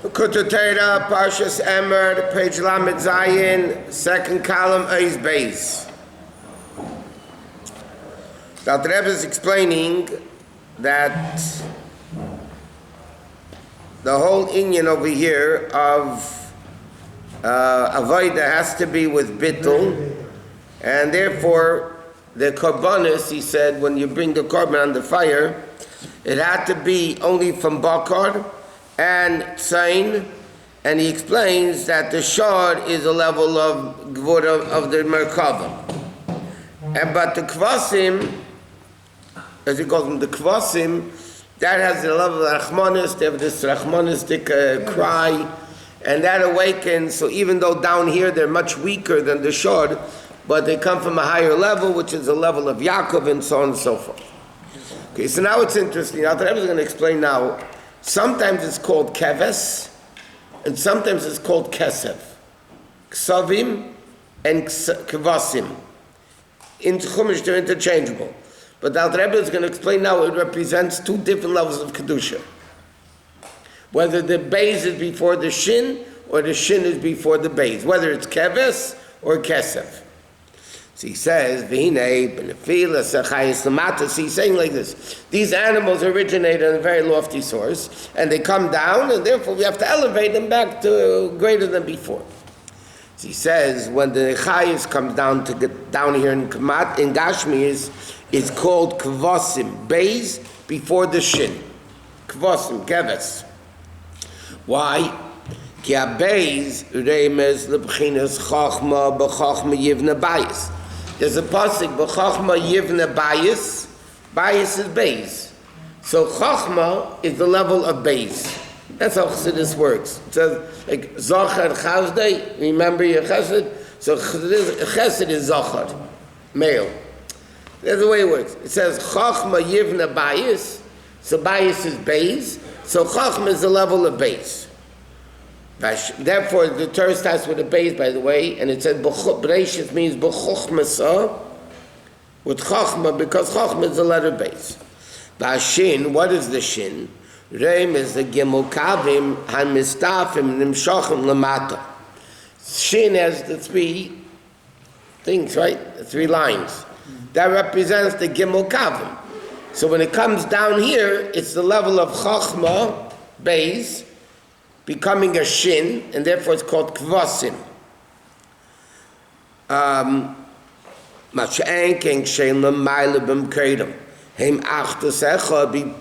Likutei Torah, Parshas EMOR, page Lamed Zayin, second column, Eis Beis. Now the Rebbe is explaining that the whole inyan over here of avodah has to be with bittul, and therefore the korbanos, he said, when you bring the korban on the fire, it had to be only from bakar and tzayin, and he explains that the shor is a level of gvur of the merkava. But the kvasim, as he calls them, the kvasim, that has the level of rachmanis. They have this rachmanistic cry, and that awakens. So even though down here they're much weaker than the shor, but they come from a higher level, which is a level of Yaakov, and so on and so forth. Okay, so now it's interesting. Now the Rebbe is going to explain now. Sometimes it's called keves, and sometimes it's called kesef. Ksavim and kvasim. In Chumash they're interchangeable. But the Rebbe is going to explain now it represents two different levels of Kedusha. Whether the beis is before the shin, or the shin is before the beis. Whether it's keves or kesef. So he says, he's saying like this, these animals originate in a very lofty source, and they come down, and therefore we have to elevate them back to greater than before. So he says, when the chayis comes down to get down here in Gashmi, is called kvasim, beis before the shin. Kvasim, keves. Why? Ki ha-beis remes lebchinas chachma b'chachma yivna bayis. There's a pasuk, b'chachma yivna bayis. Bayis is beis. So chachma is the level of beis. That's how Chassidus works. It says, like, zachar chazdei, remember your chesed? So chesed is zachar, male. That's the way it works. It says, chachma yivna bayis. So bayis is beis. So chachma is the level of beis. Therefore, the Torah starts with a beis, by the way, and it says Bereshit means b'chochmasa, with chachma, because chachma is the letter beis. B'ashin, what is the shin? Reim is the gimel kavim hamistafim nimshachim lamata. Shin has the three things, right? The three lines. That represents the gimel kavim. So when it comes down here, it's the level of chachma, beis, becoming a shin, and therefore it's called kvasim.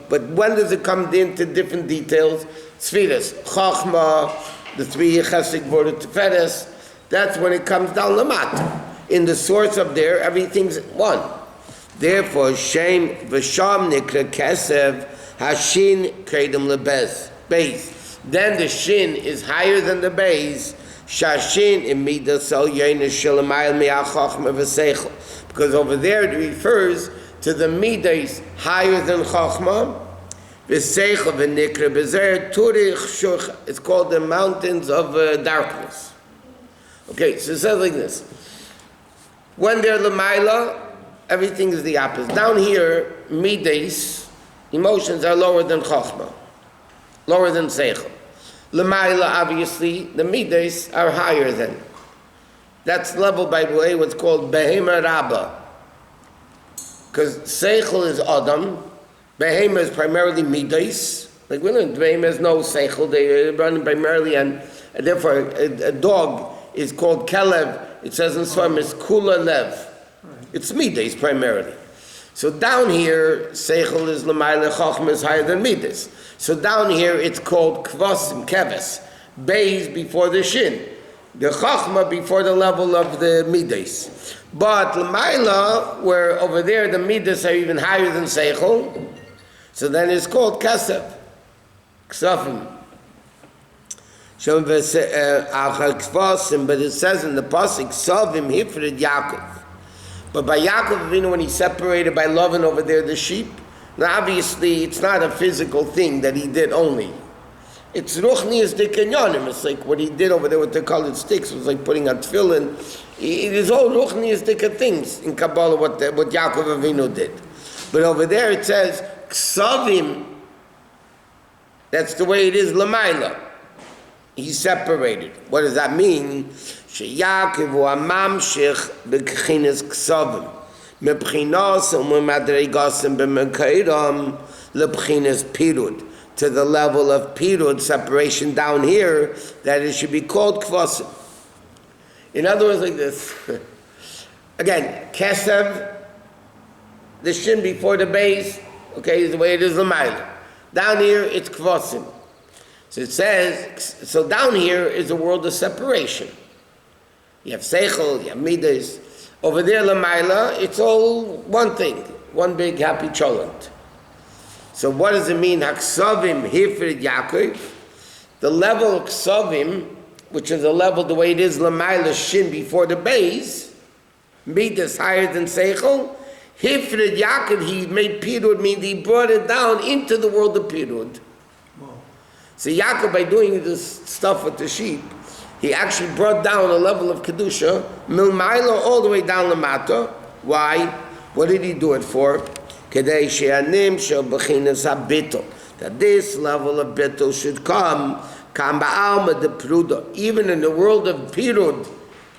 But when does it come into different details? Tzfiras, chachma, the three chesed gvur teferes, that's when it comes down lamata. In the source up there, everything's one. Therefore, shem v'sham nikra kesev, hashin kredem lebez, beis. Then the shin is higher than the beis. Shashin in midas al yein shelamayil mi'achachma v'seichel. Because over there it refers to the midas higher than chachma. V'seichel v'nikra b'zer turich shuch. It's called the mountains of darkness. Okay, so it says like this. When they're l'mayla, everything is the opposite. Down here, midas, emotions are lower than chachma. Lower than seichel. L'mayla, obviously, the midas are higher than. That's level, by the way, what's called behema rabba. Because seichel is adam, behema is primarily midas. Like we learned, behema has no seichel, they run primarily, and therefore a dog is called kelev. It says in Swarm, it's kula lev. It's midas primarily. So down here, seichel is l'mayla, chachma is higher than midas. So down here, it's called kvasim, keves, beis before the shin, the chachma before the level of the midas. But l'mayla, where over there the midas are even higher than seichel, so then it's called kesef, ksafim. But it says in the pasuk, savim hifred Yaakov. But by Yaakov, when he separated by loving over there the sheep, now obviously it's not a physical thing that he did only. It's ruchnius de kenyonim. It's like what he did over there with the colored sticks. It was like putting on tefillin. It is all ruchnius de things in Kabbalah what Yaakov Avinu did. But over there it says ksavim. That's the way it is, Lamaila. He's separated. What does that mean? Sheyakiv hu amamshich b'kchinas ksavim. Mebchinos u'madreigasim b'mekeiram lebchinas pirud. To the level of pirud, separation down here, that it should be called kvasim. In other words, like this. Again, kesev, the shin before the base, okay, is the way it is l'mayla. Down here, it's kvasim. So it says, so down here is a world of separation. You have seichel, you have midas. Over there, l'mayla, it's all one thing, one big happy cholent. So what does it mean? Haksavim hifrid Yaakov. The level of ksavim, which is the level the way it is l'mayla shin before the base, midas higher than seichel. Hifrid Yaakov, he made pirud, means he brought it down into the world of pirud. So Yaakov, by doing this stuff with the sheep, he actually brought down a level of kedusha, milmaila, all the way down lamata. Why? What did he do it for? Kedei she'anim shel b'chinas habitul. That this level of bitul should come ba'alma de pruda. Even in the world of pirud,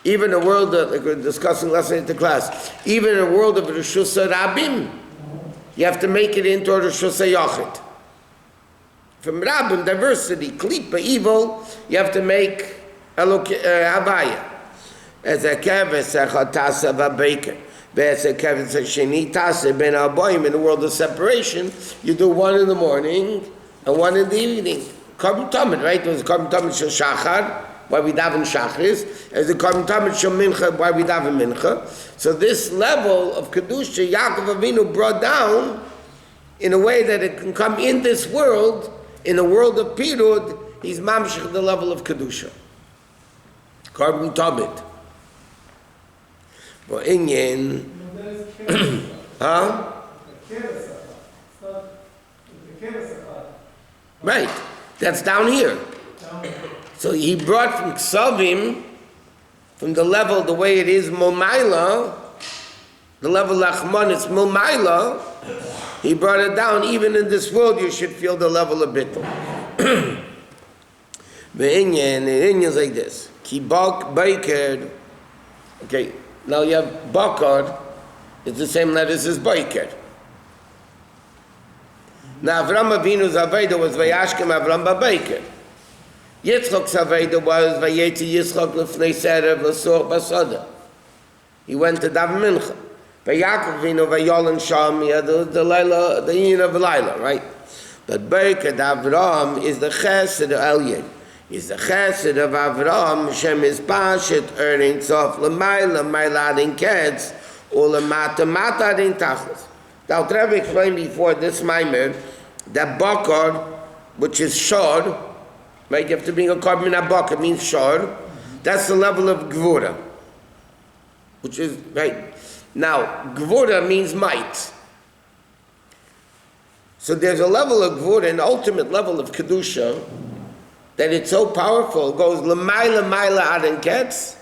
even the world of, like we're discussing last night in the class, even in the world of Rishus Rabim, you have to make it into Rishus Yachid. From Rabbim, diversity, klipa, evil, you have to make Havaya. As a keves, a chatasa v'abeker. As a keves, a sheni tasa, ben aboim, in the world of separation, you do one in the morning and one in the evening. Korban Tamid, right? There's a Korban Tamid shel Shachar, why we daven Shachris. There's a Korban Tamid shel Mincha, why we daven Mincha. So this level of Kedusha, Yaakov Avinu brought down in a way that it can come in this world. In the world of Pirud, he's mamshich the level of Kedusha. Korban Tamid. But Inyan... Huh? Right. That's down here. So he brought from Ksavim, from the level, the way it is, Momaila, the level Lachman, it's Momaila, he brought it down. Even in this world, you should feel the level of bittul. The Inyan is like this. Ki bak baker. Okay, now you have bakar. It's the same letters as baker. Now Avram Avinu's Aveda was Vayashkem Avram Babaker. Yitzchok's Aveda was Vayetzi Yitzchok Lefnei Serev L'Sor Basada. He went to Dav Mincha. Yaakov Avinu Vayolan Sham, he had the Laila, the Yin of Laila, right? But Berkat Avram is the Chesed of Elyon. Is the Chesed of Avram, Shem is Pashet, earning Sof, Lamaila, Mailadin Ketz, or Lamata, Matadin Tachlis. Now, Rabbi explained before this Maimer that Bakar, which is Shor, right? You have to bring a carbon in a Bakar, means Shor. That's the level of Gvura, which is, right? Now, Gvura means might. So there's a level of Gvura, an ultimate level of Kedusha, that it's so powerful, it goes L'mayla Mayla Adin Ketz,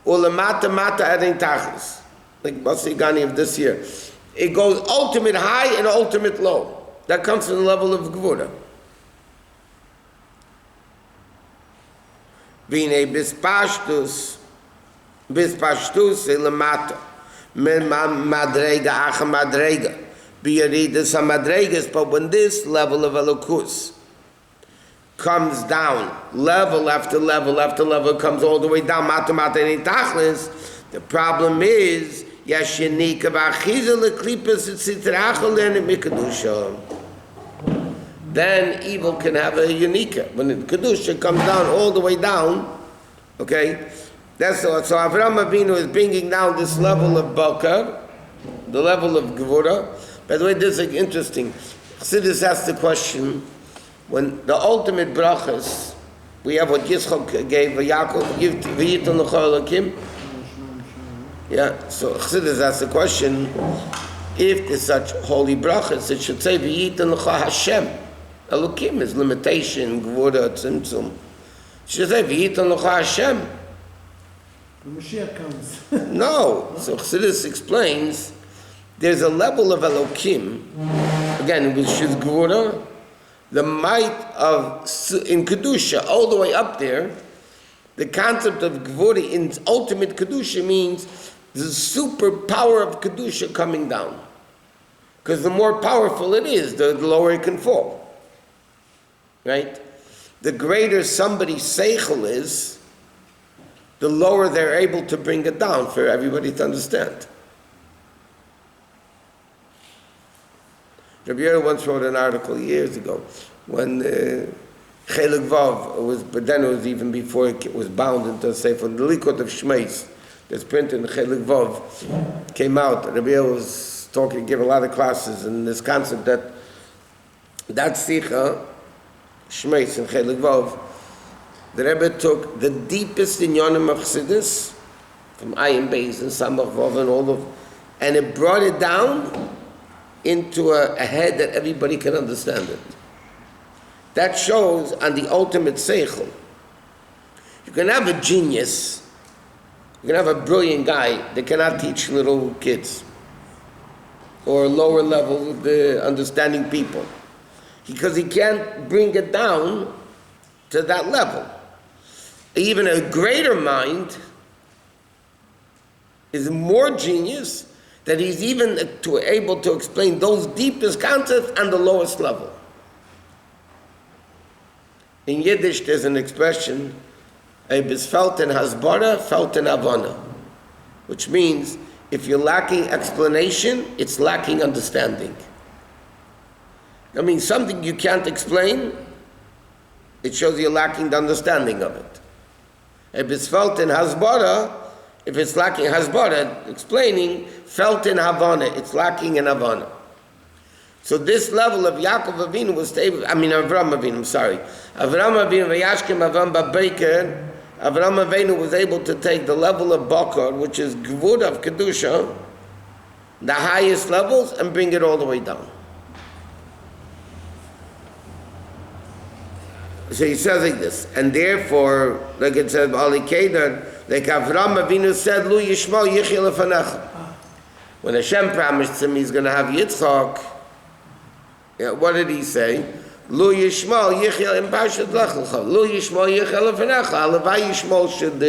or L'mata Mata Adin Tachlis. Like Basigani of this year. It goes ultimate high and ultimate low. That comes from the level of Gvura. Being a bispashtus lamata. Madrega acha madrega. Biyaridas madregas. But when this level of elokus comes down, level after level after level, comes all the way down, mata mata and tachlis, the problem is, then evil can have a unika. When the kedusha comes down all the way down, okay, that's so. So Avram Avinu is bringing down this level of bakar, the level of gevura. By the way, this is interesting. Chassidus asked the question: when the ultimate brachas, we have what Yitzchok gave Yaakov, give v'yiton l'chol Elokim. Yeah, so Chassidus asked the question: if there's such holy brachas, it should say v'yiton l'cha Hashem. Elokim is limitation, gvura, tzimtzum. It should say v'yiton l'cha Hashem. The Mashiach comes. No, so Chassidus explains there's a level of Elokim, again, which is gvura, the might of, in Kedusha, all the way up there, the concept of Gvura in ultimate Kedusha means the super power of Kedusha coming down. Because the more powerful it is, the lower it can fall. Right? The greater somebody's seichel is, the lower they're able to bring it down for everybody to understand. Rabbi once wrote an article years ago when Chelik Vav was, but then it was even before it was bound into a sefer, the Likutei of Shmeis that's printed in Chelik Vav came out. Rabbi was talking, gave a lot of classes, and this concept that Sicha Shmeis in Chelik Vav, the Rebbe took the deepest inyanim of Chassidus from Ayin Beis and Samach Vav and all of, and it brought it down into a head that everybody can understand it. That shows on the ultimate seichel. You can have a genius, you can have a brilliant guy that cannot teach little kids or lower level of the understanding people because he can't bring it down to that level. Even a greater mind is more genius that he's even able to explain those deepest concepts on the lowest level. In Yiddish, there's an expression, "Ebis felt in hasbara, felt in avana," which means if you're lacking explanation, it's lacking understanding. I mean, something you can't explain, it shows you're lacking the understanding of it. Ebis felt in hasbara, if it's lacking hasbara, explaining, felt in havana, it's lacking in havana. So this level of Yaakov Avinu was stable, Avram Avinu, I'm sorry. Avram Avinu, Vayashkem Avram Babeker, Avram Avinu was able to take the level of Bakar, which is Gvur of Kedusha, the highest levels, and bring it all the way down. So he says like this, and therefore, like it says, Ali Kedar, like Avram Avinu said, Lu Yishmael Yichya Lefanecha. When Hashem promised him he's going to have Yitzchak, what did he say? Lu Yishmael Yichya in Parshat Lech Lecha. Lu Yishmael Yichya Lefanecha. Alavai Yishmael should,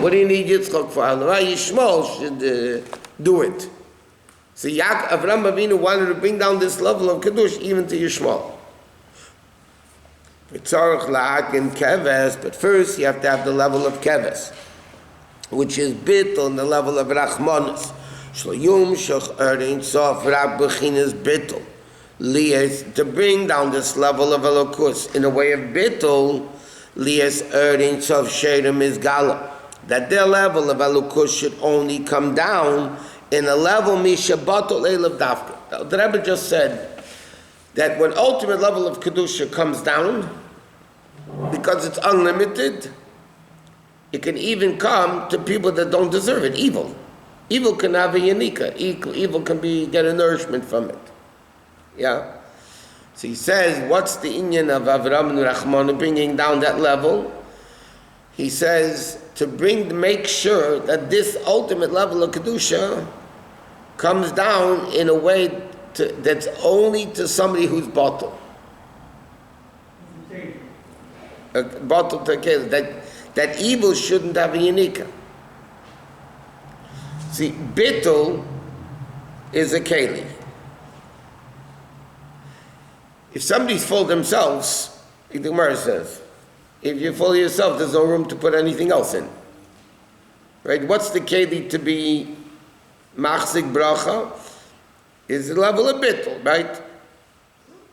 what do you need Yitzchak for? Alavai Yishmael should do it. So Avram Avinu wanted to bring down this level of Kiddush even to Yishmael. But first you have to have the level of keves, which is bit on the level of rachmanis. Shloyum shach erin sof rab bechinas bittul. Lias to bring down this level of elokus in a way of bittul. Lias erin sof sherem is gala. That their level of elokus should only come down in a level mishabatul elav dafka. The Rebbe just said that when ultimate level of kedusha comes down, because it's unlimited, it can even come to people that don't deserve it. Evil can have a yanika. Evil can get a nourishment from it. Yeah. So he says, what's the inyan of Avram and Rachman bringing down that level? He says to make sure that this ultimate level of kedusha comes down in a way that's only to somebody who's bottled. Bottled to kill. That evil shouldn't have a yanika. See, bittul is a keli. If somebody's full themselves, the Gemara says, if you're full of yourself, there's no room to put anything else in. Right? What's the keli to be machzik bracha? Is the level of bittul, right?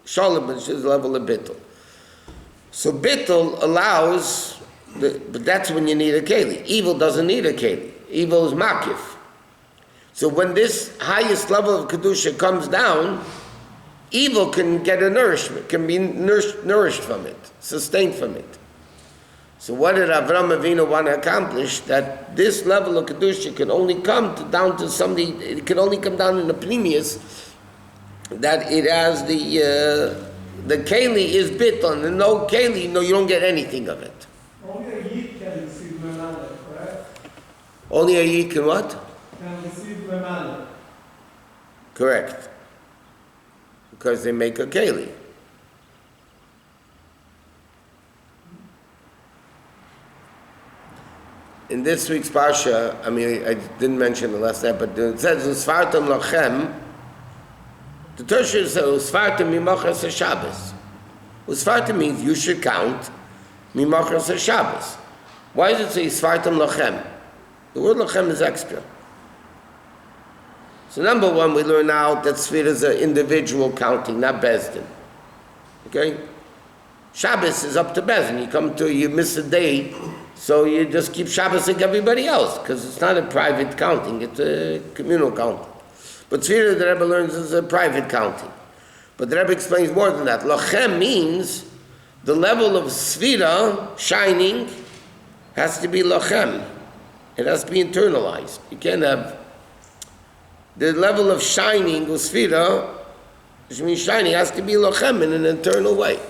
Shalom is the level of bittul. So bittul allows, but that's when you need a keli. Evil doesn't need a keli. Evil is makif. So when this highest level of kedusha comes down, evil can get a nourishment, can be nourished from it, sustained from it. So what did Avram Avinu want to accomplish? That this level of kedusha can only come down to somebody. It can only come down in the pneumius. That it has the keli is biton, and no keli, no, you don't get anything of it. Only a yid can receive lemala, correct? Only a yid can what? Can receive lemala. Correct. Because they make a keli. in this week's Parsha, I mean, I didn't mention the last night, but it says, Usfartam lachem, the Torah says, Usfartam mimachas ha-Shabbos. Usfartam means you should count mimachas ha-Shabbos. Why does it say Usfartam lachem? The word lachem is extra. So number one, we learn out that Sfira is an individual counting, not Bezdin. Okay? Shabbos is up to Bezdin. You miss a day, so you just keep Shabbos like everybody else, because it's not a private counting, it's a communal counting. But Sfira, the Rebbe learns, is a private counting. But the Rebbe explains more than that. Lachem means the level of Sfira, shining, has to be Lachem. It has to be internalized. You can't have the level of shining, Sfira, which means shining, has to be Lachem in an internal way.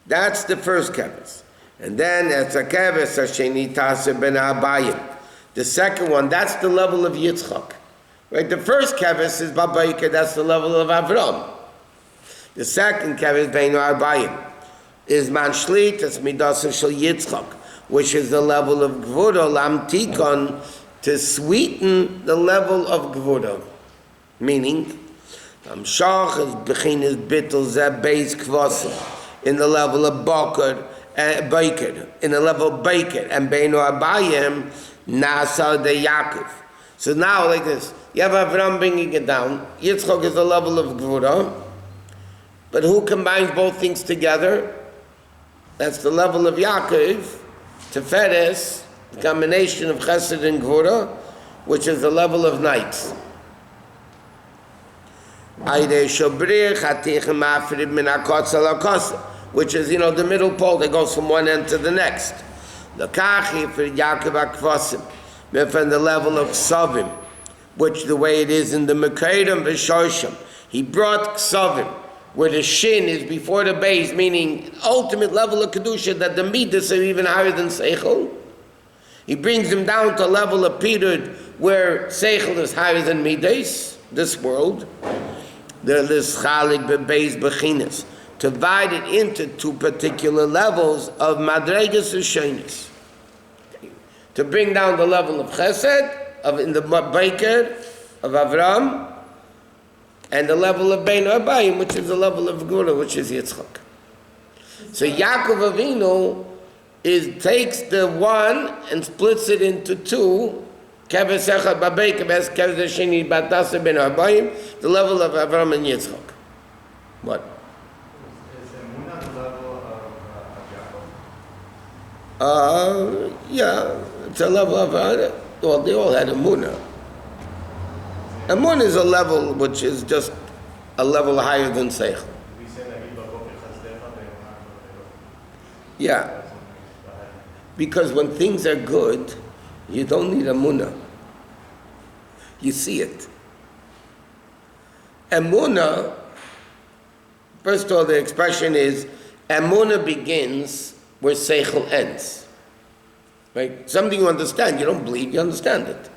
That's the first keves. And then it's a keves hasheni taser ben abayim. The second one, that's the level of Yitzchak. Right? The first keves is babayike, that's the level of Avram. The second keves ben abayim is man shlit, that's midasim shel Yitzchak, which is the level of gvura lamtikon, to sweeten the level of gvura. Meaning, amshach is bechinas bittul zeh beis kvasim, in the level of Baker, in the level of Baker, and Beinu Abayim, Nasa de Yaakov. So now, like this, you have Avram bringing it down. Yitzchak is the level of Gvura, but who combines both things together? That's the level of Yaakov, Teferes, the combination of Chesed and Gvura, which is the level of night. Which is, the middle pole that goes from one end to the next. From the level of Ksavim, which the way it is in the Mekayim V'Shoshim, he brought Ksavim, where the Shin is before the base, meaning ultimate level of Kedusha, that the Midas are even higher than Seichel. He brings them down to a level of Peter, where Seichel is higher than Midas, this world. There's Chalik Bebeis Bechinas, divided into two particular levels of Madregas Rishonis. To bring down the level of Chesed, in the Baker of Avram, and the level of Bein Abayim, which is the level of Gura, which is Yitzchak. So Yaakov Avinu takes the one and splits it into two. The level of Avram and Yitzchak. What? Is Emunah the level of Yaakov? Yeah, it's a level of, well, they all had Emunah. Emunah is a level which is just a level higher than Seichel. We say that he Chazdecha. Yeah. Because when things are good, you don't need Emunah. You see it. Emunah, first of all, the expression is, Emunah begins where Seichel ends. Right? Something you understand, you don't believe, you understand it.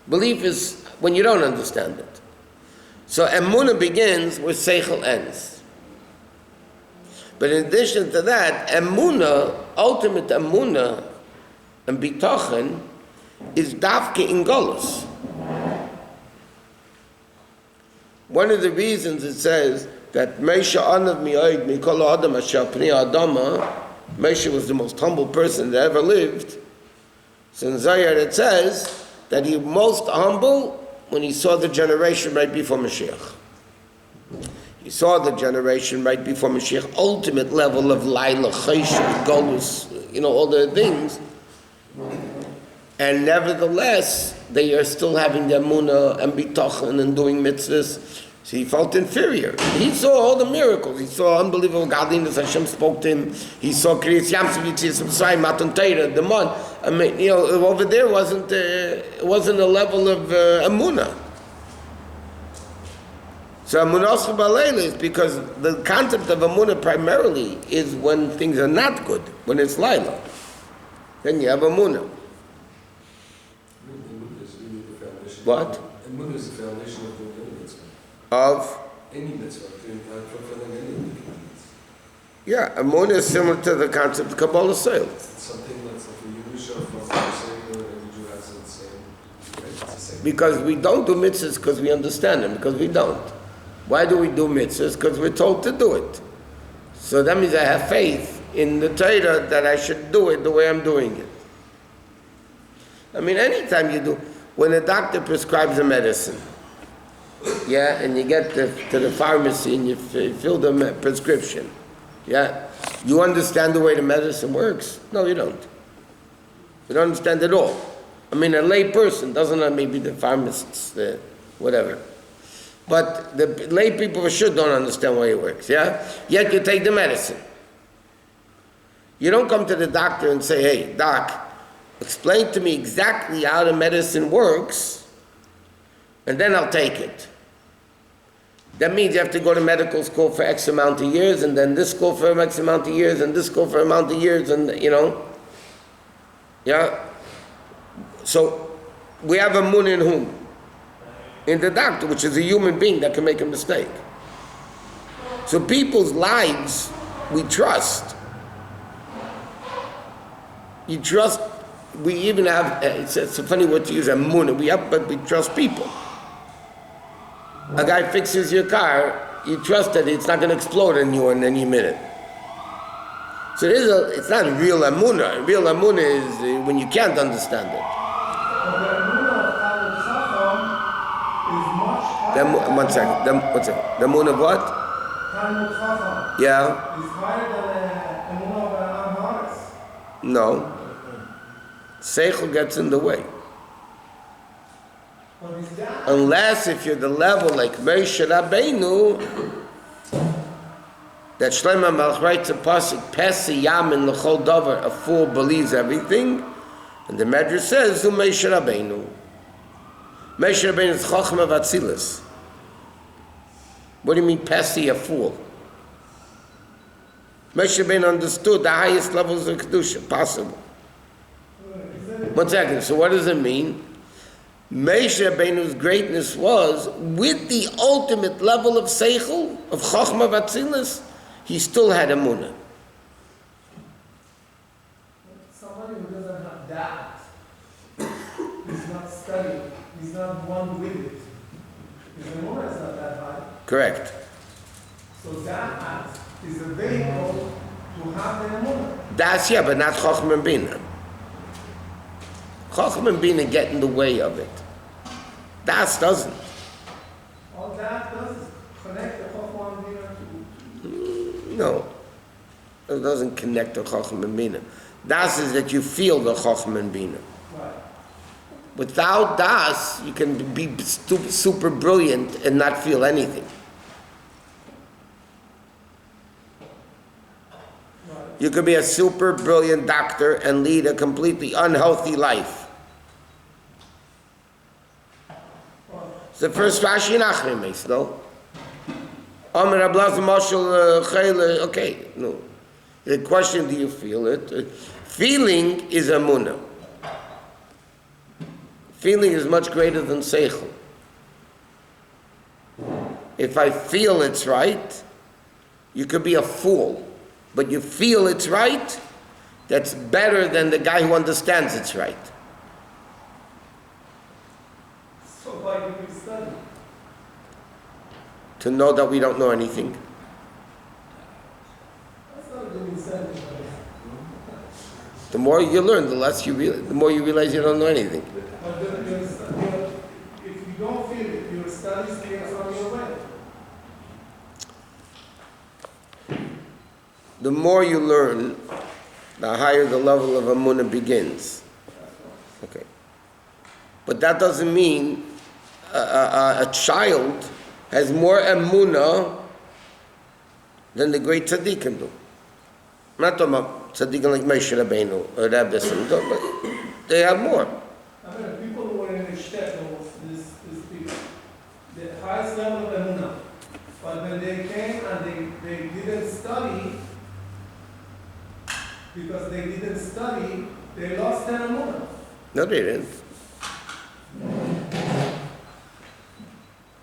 Belief is when you don't understand it. So Emunah begins where Seichel ends. But in addition to that, Emunah, ultimate Emunah, and Bitochen, is Dafke in Golus. One of the reasons it says that Moshe Anav Mi'od Mikol Adam Asher Pnei Adama, Moshe was the most humble person that ever lived. So in Zohar it says that he was most humble when he saw the generation right before Mashiach. He saw the generation right before Mashiach, ultimate level of Laila, Chesed, Golus, all the things. And nevertheless, they are still having the Emunah and Bitochen and doing mitzvahs. So he felt inferior. He saw all the miracles. He saw unbelievable godliness. Hashem spoke to him. He saw Kriyas Yamsuf, Yitzis Mitzrayim, Matan Torah, the Mon. I mean, over there wasn't a level of Emunah. So Emunah Balayla is because the concept of Emunah primarily is when things are not good, when it's Laila. Then you have Emunah. What? Emunah is the foundation of the mitzvah. Of? Any mitzvah, fulfilling any of the commandments. Yeah, Emunah is similar to the concept of Kabbalah soil. It's something that's like a Yerusha of what you're saying, or every Jew has the same. Right? It's the same. Because we don't do mitzvahs because we understand them, because we don't. Why do we do mitzvahs? Because we're told to do it. So that means I have faith in the Torah that I should do it the way I'm doing it. I mean, anytime you do, when a doctor prescribes a medicine, yeah, and you get to the pharmacy and you fill the prescription, yeah, you understand the way the medicine works? No, you don't. You don't understand at all. I mean, a lay person doesn't know, maybe the pharmacists, whatever. But the lay people for sure don't understand the way it works, yeah? Yet you take the medicine. You don't come to the doctor and say, hey, doc, explain to me exactly how the medicine works, and then I'll take it. That means you have to go to medical school for X amount of years, and then this school for X amount of years, and this school for amount of years, and yeah? So, we have a mun in whom? In the doctor, which is a human being that can make a mistake. So people's lives, we trust. You trust, we even have, it's a funny word to use, emunah, but we trust people. A guy fixes your car, you trust that it's not going to explode on you in any minute. So it's not real emunah. Real emunah is when you can't understand it. One second. The moon of what? Yeah. Is higher than the emunah of Am Haaretz. No. Seichel gets in the way. But is that Unless if you're the level like Moshe Rabbeinu, that Shlomo Melech writes a pasuk, Pesi Yamin L'chol Davar, a fool believes everything, and the Medrash says, Zu Moshe Rabbeinu. Moshe Rabbeinu is Chochmah Vatzilus. What do you mean, Pesi, a fool? Moshe Rabbeinu understood the highest levels of Kedusha, possible. 1 second, so what does it mean? Moshe Rabbeinu's greatness was, with the ultimate level of Seichel, of Chochmah Vatzilus, he still had Emunah. somebody who doesn't have that is not studying, he's not one with it. His emunah is not that high. Correct. So that is a vehicle to have the emunah. That's, yeah, but not Chochmah and Bina. Chochmah and Bina get in the way of it. Das doesn't. All that does is connect the chokhmah and bina to No. It doesn't connect to Chochmah and Bina. Das is that you feel the Chochmah and Bina. right. Without Das, you can be super brilliant and not feel anything. You could be a super brilliant doctor and lead a completely unhealthy life. It's the first Rashi in Acharei makes, no? Okay, no. The question, do you feel it? Feeling is emunah. Feeling is much greater than seichel. If I feel it's right, you could be a fool. But you feel it's right, that's better than the guy who understands it's right. So why do we study? To know that we don't know anything. That's not a good incentive. The more you learn, the more you realize you don't know anything. But if you don't feel it, your studies takes on your way. The more you learn, the higher the level of emunah begins. Okay. But that doesn't mean a child has more emunah than the great tzaddikim do. I'm not talking about tzaddikim like Moshe Rabbeinu or Rabbi, but they have more. I mean, people who were in the shtet, this people, the highest level of emunah. But when they came and they didn't study, because they didn't study, they lost their emunah. No, they didn't.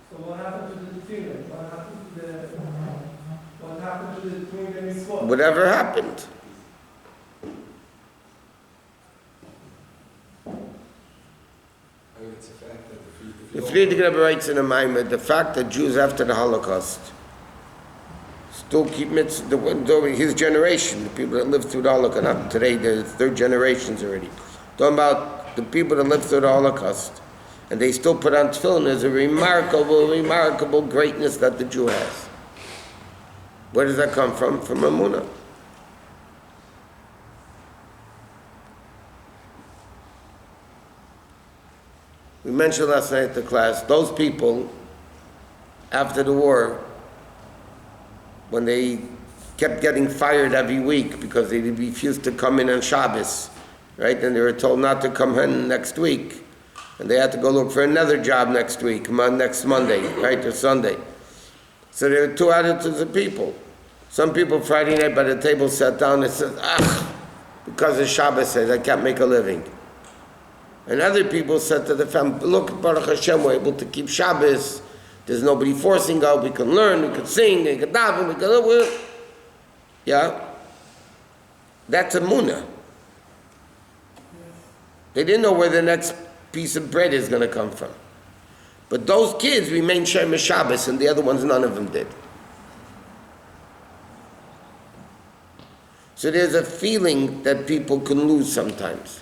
So what happened to the feeling? What happened to doing the mitzvot. Whatever happened. I mean, it's a fact that if The you Friedrich Rebbe writes in a Maimed, the fact that Jews after the Holocaust still keep mitzvah, his generation, the people that lived through the Holocaust, not today, the third generations already. Talking about the people that lived through the Holocaust, and they still put on tefillin, there's a remarkable, remarkable greatness that the Jew has. Where does that come from? From Emunah. We mentioned last night at the class, those people, after the war, when they kept getting fired every week because they refused to come in on Shabbos, right? And they were told not to come in next week. And they had to go look for another job next week, next Monday, right, or Sunday. So there are two attitudes of people. Some people Friday night by the table sat down and said, because of Shabbos says I can't make a living. And other people said to the family, look, Baruch Hashem, we're able to keep Shabbos. There's nobody forcing us. We can learn, we can sing, we can daven, we can... Yeah? That's Emunah. They didn't know where the next piece of bread is going to come from. But those kids remained Shemesh Shabbos, and the other ones, none of them did. So there's a feeling that people can lose sometimes.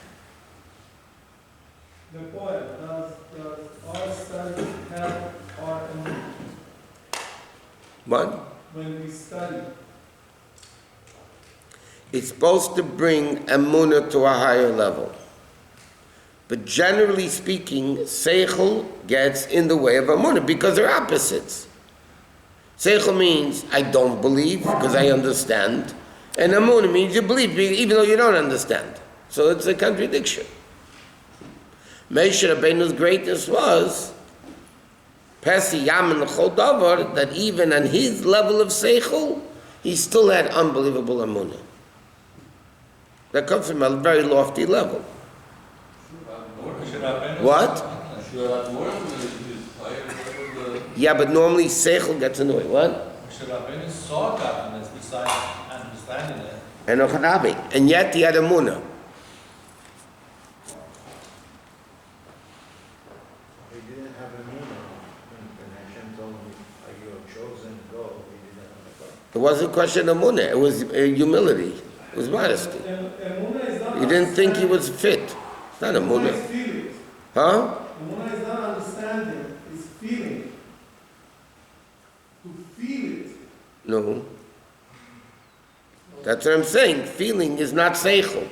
The poet, does our study help our emunah? What? When we study, It's supposed to bring Emunah to a higher level. But generally speaking, Seichel gets in the way of Emunah because they're opposites. Seichel means I don't believe because I understand. And Emunah means you believe even though you don't understand. So it's a contradiction. Moshe Rabbeinu's greatness was Pesi Yamin L'chol Davar, that even on his level of Seichel, he still had unbelievable Emunah. That comes from a very lofty level. What? Yeah, but normally Seichel gets annoyed. What? saw godliness besides understanding it. And yet he had Emunah. He didn't have a moon when Hashem told him, you are chosen, go. He didn't have a It wasn't a question of Emunah. It was humility. It was modesty. emunah is not He didn't think he was fit. It's not Emunah Emunah. is feeling. Huh? Emunah is not understanding, it's feeling. To feel it. No. That's what I'm saying. Feeling is not Seichel.